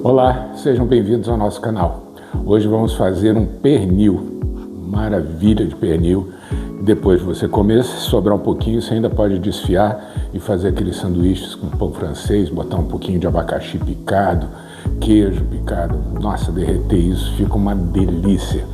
Olá, sejam bem-vindos ao nosso canal. Hoje vamos fazer um pernil, maravilha de pernil. Depois de você comer, se sobrar um pouquinho, você ainda pode desfiar e fazer aqueles sanduíches com pão francês, botar um pouquinho de abacaxi picado, queijo picado. Nossa, derreter isso fica uma delícia.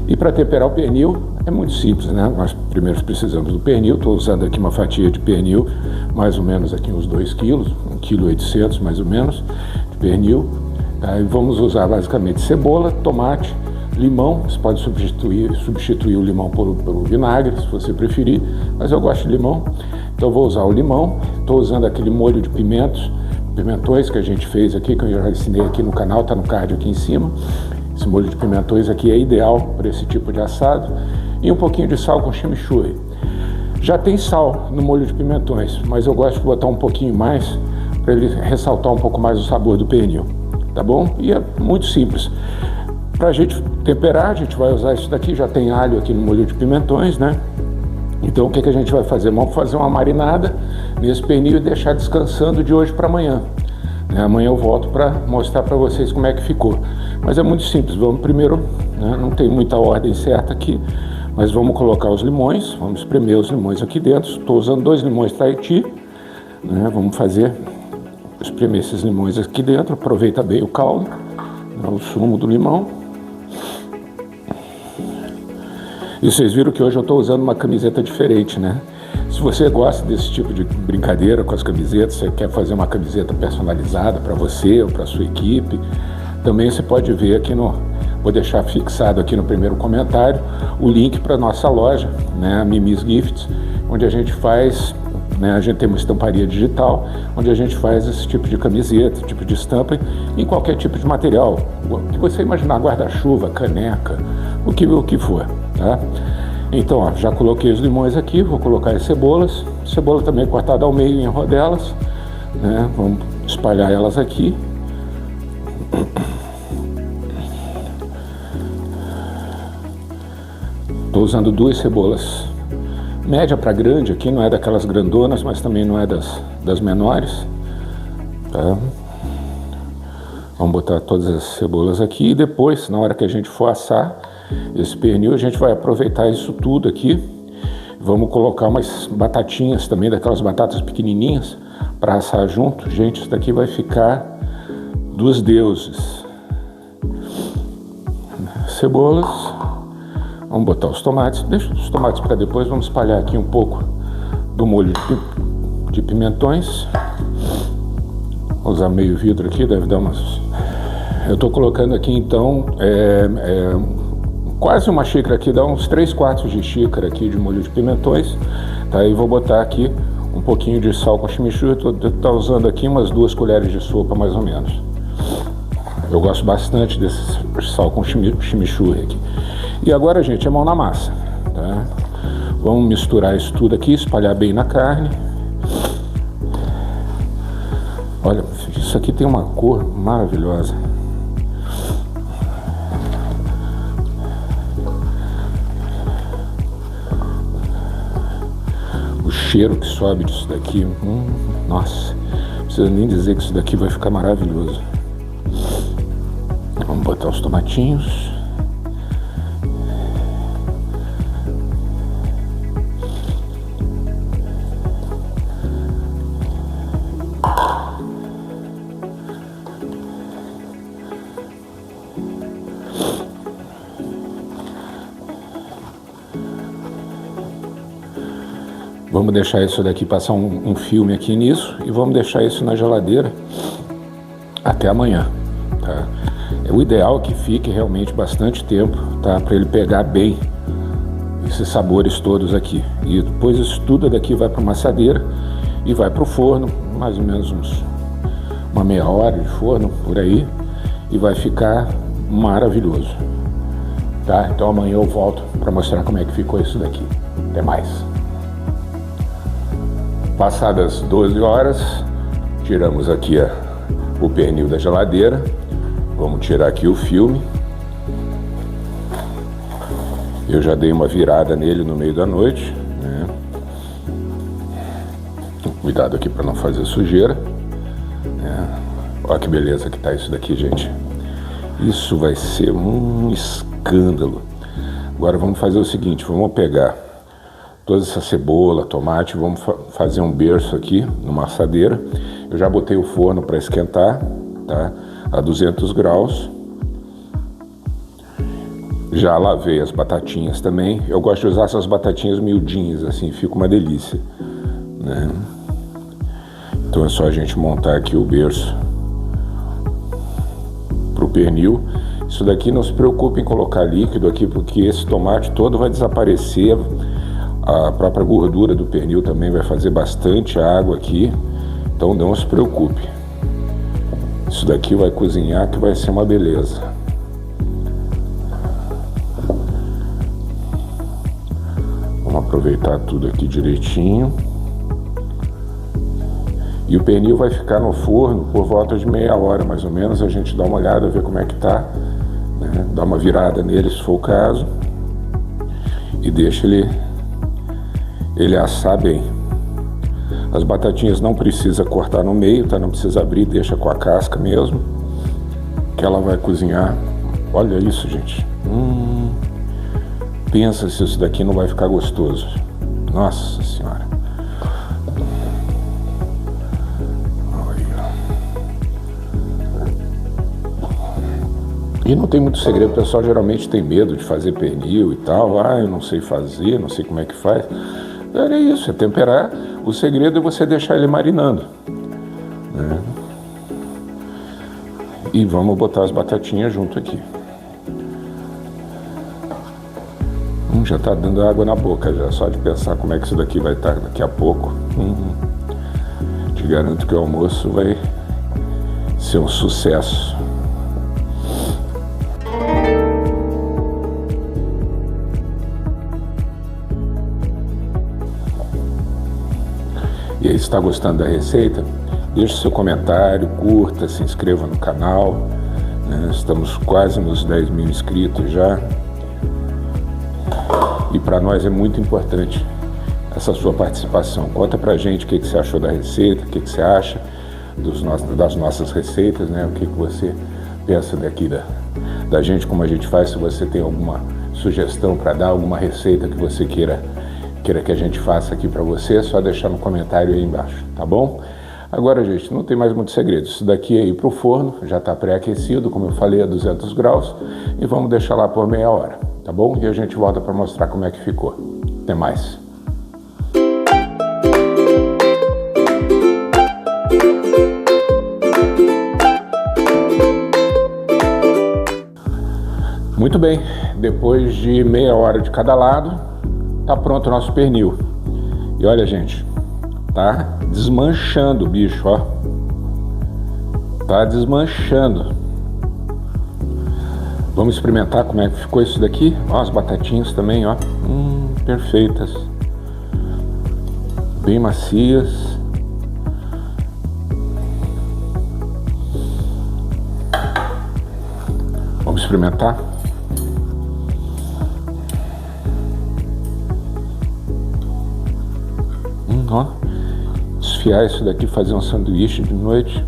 E para temperar o pernil é muito simples, né? Nós primeiro precisamos do pernil. Estou usando aqui uma fatia de pernil, mais ou menos aqui uns 2 quilos, 1,8 kg mais ou menos de pernil. Tá? E vamos usar basicamente cebola, tomate, limão. Você pode substituir o limão por vinagre, se você preferir, mas eu gosto de limão, então vou usar o limão. Estou usando aquele molho de pimentões que a gente fez aqui, que eu já ensinei aqui no canal, está no card aqui em cima. Esse molho de pimentões aqui é ideal para esse tipo de assado. E um pouquinho de sal com chimichurri. Já tem sal no molho de pimentões, mas eu gosto de botar um pouquinho mais para ele ressaltar um pouco mais o sabor do pernil, tá bom? E é muito simples. Para a gente temperar, a gente vai usar isso daqui. Já tem alho aqui no molho de pimentões, né? Então o que a gente vai fazer? Vamos fazer uma marinada nesse pernil e deixar descansando de hoje para amanhã. Amanhã eu volto para mostrar para vocês como é que ficou. Mas é muito simples. Vamos primeiro, né? Não tem muita ordem certa aqui, mas vamos colocar os limões. Vamos espremer os limões aqui dentro. Estou usando 2 limões Tahiti, né? Vamos espremer esses limões aqui dentro. Aproveita bem o caldo, né? O sumo do limão. E vocês viram que hoje eu estou usando uma camiseta diferente, né? Se você gosta desse tipo de brincadeira com as camisetas, você quer fazer uma camiseta personalizada para você ou para sua equipe, também você pode ver aqui vou deixar fixado aqui no primeiro comentário o link para nossa loja, né, a Mimi's Gifts, onde a gente faz, né, a gente tem uma estamparia digital, onde a gente faz esse tipo de camiseta, tipo de estampa, em qualquer tipo de material, o que você imaginar, guarda-chuva, caneca, o que for, tá? Então, ó, já coloquei os limões aqui, vou colocar as cebolas. Cebola também cortada ao meio em rodelas, né? Vamos espalhar elas aqui. Estou usando 2 cebolas média para grande aqui, não é daquelas grandonas, mas também não é das menores, tá? Vamos botar todas as cebolas aqui e depois, na hora que a gente for assar esse pernil, a gente vai aproveitar isso tudo aqui. Vamos colocar umas batatinhas também, daquelas batatas pequenininhas, para assar junto. Gente, isso daqui vai ficar dos deuses. Cebolas. Vamos botar os tomates. Deixa os tomates para depois. Vamos espalhar aqui um pouco do molho de pimentões. Vou usar meio vidro aqui, deve dar umas... Eu estou colocando aqui então quase uma xícara aqui, dá uns 3/4 de xícara aqui de molho de pimentões, tá? E vou botar aqui um pouquinho de sal com chimichurri. Tô usando aqui umas 2 colheres de sopa mais ou menos. Eu gosto bastante desse sal com chimichurri aqui. E agora, gente, é mão na massa, tá? Vamos misturar isso tudo aqui, espalhar bem na carne. Olha, isso aqui tem uma cor maravilhosa. O cheiro que sobe disso daqui, nossa, não precisa nem dizer que isso daqui vai ficar maravilhoso. Vamos botar os tomatinhos. Vamos deixar isso daqui, passar um filme aqui nisso, e vamos deixar isso na geladeira até amanhã, tá? O ideal é que fique realmente bastante tempo, tá? Para ele pegar bem esses sabores todos aqui. E depois isso tudo daqui vai para uma assadeira e vai para o forno, mais ou menos uma meia hora de forno, por aí, e vai ficar maravilhoso, tá? Então amanhã eu volto para mostrar como é que ficou isso daqui. Até mais. Passadas 12 horas, tiramos aqui o pernil da geladeira. Vamos tirar aqui o filme. Eu já dei uma virada nele no meio da noite, né? Cuidado aqui para não fazer sujeira, né? Olha que beleza que tá isso daqui, gente. Isso vai ser um escândalo. Agora vamos fazer o seguinte, vamos pegar toda essa cebola, tomate, vamos fazer um berço aqui numa assadeira. Eu já botei o forno para esquentar, tá? A 200 graus. Já lavei as batatinhas também. Eu gosto de usar essas batatinhas miudinhas, assim, fica uma delícia, né? Então é só a gente montar aqui o berço pro pernil. Isso daqui não se preocupe em colocar líquido aqui, porque esse tomate todo vai desaparecer. A própria gordura do pernil também vai fazer bastante água aqui. Então não se preocupe. Isso daqui vai cozinhar que vai ser uma beleza. Vamos aproveitar tudo aqui direitinho. E o pernil vai ficar no forno por volta de meia hora, mais ou menos. A gente dá uma olhada, ver como é que tá, né? Dá uma virada nele, se for o caso. E deixa ele assar bem. As batatinhas não precisa cortar no meio, tá? Não precisa abrir, deixa com a casca mesmo, que ela vai cozinhar. Olha isso, gente. Pensa se isso daqui não vai ficar gostoso. Nossa Senhora. E não tem muito segredo, o pessoal geralmente tem medo de fazer pernil e tal. Ah, eu não sei fazer, não sei como é que faz. É isso, é temperar. O segredo é você deixar ele marinando, né? E vamos botar as batatinhas junto aqui. Já tá dando água na boca já, só de pensar como é que isso daqui vai estar daqui a pouco. Te garanto que o almoço vai ser um sucesso. E aí, se está gostando da receita, deixe seu comentário, curta, se inscreva no canal, né? Estamos quase nos 10 mil inscritos já. E para nós é muito importante essa sua participação. Conta pra gente o que você achou da receita, o que você acha das nossas receitas, né? O que você pensa daqui da gente, como a gente faz. Se você tem alguma sugestão para dar, alguma receita que você queira que a gente faça aqui para você, é só deixar no comentário aí embaixo, tá bom? Agora, gente, não tem mais muito segredo. Isso daqui é ir pro forno, já está pré-aquecido, como eu falei, a 200 graus, e vamos deixar lá por meia hora, tá bom? E a gente volta para mostrar como é que ficou. Até mais. Muito bem, depois de meia hora de cada lado, tá pronto o nosso pernil. E olha, gente, tá desmanchando o bicho, ó. Tá desmanchando. Vamos experimentar como é que ficou isso daqui. Ó, as batatinhas também, ó. Perfeitas. Bem macias. Vamos experimentar? Ó, desfiar isso daqui, fazer um sanduíche de noite.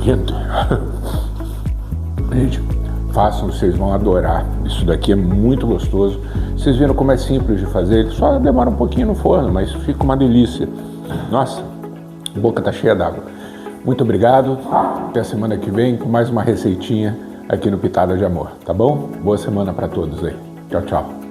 Quente. Gente, façam, vocês vão adorar. Isso daqui é muito gostoso. Vocês viram como é simples de fazer, ele só demora um pouquinho no forno, mas fica uma delícia. Nossa, a boca tá cheia d'água. Muito obrigado, até a semana que vem com mais uma receitinha aqui no Pitada de Amor, tá bom? Boa semana para todos aí. Tchau, tchau.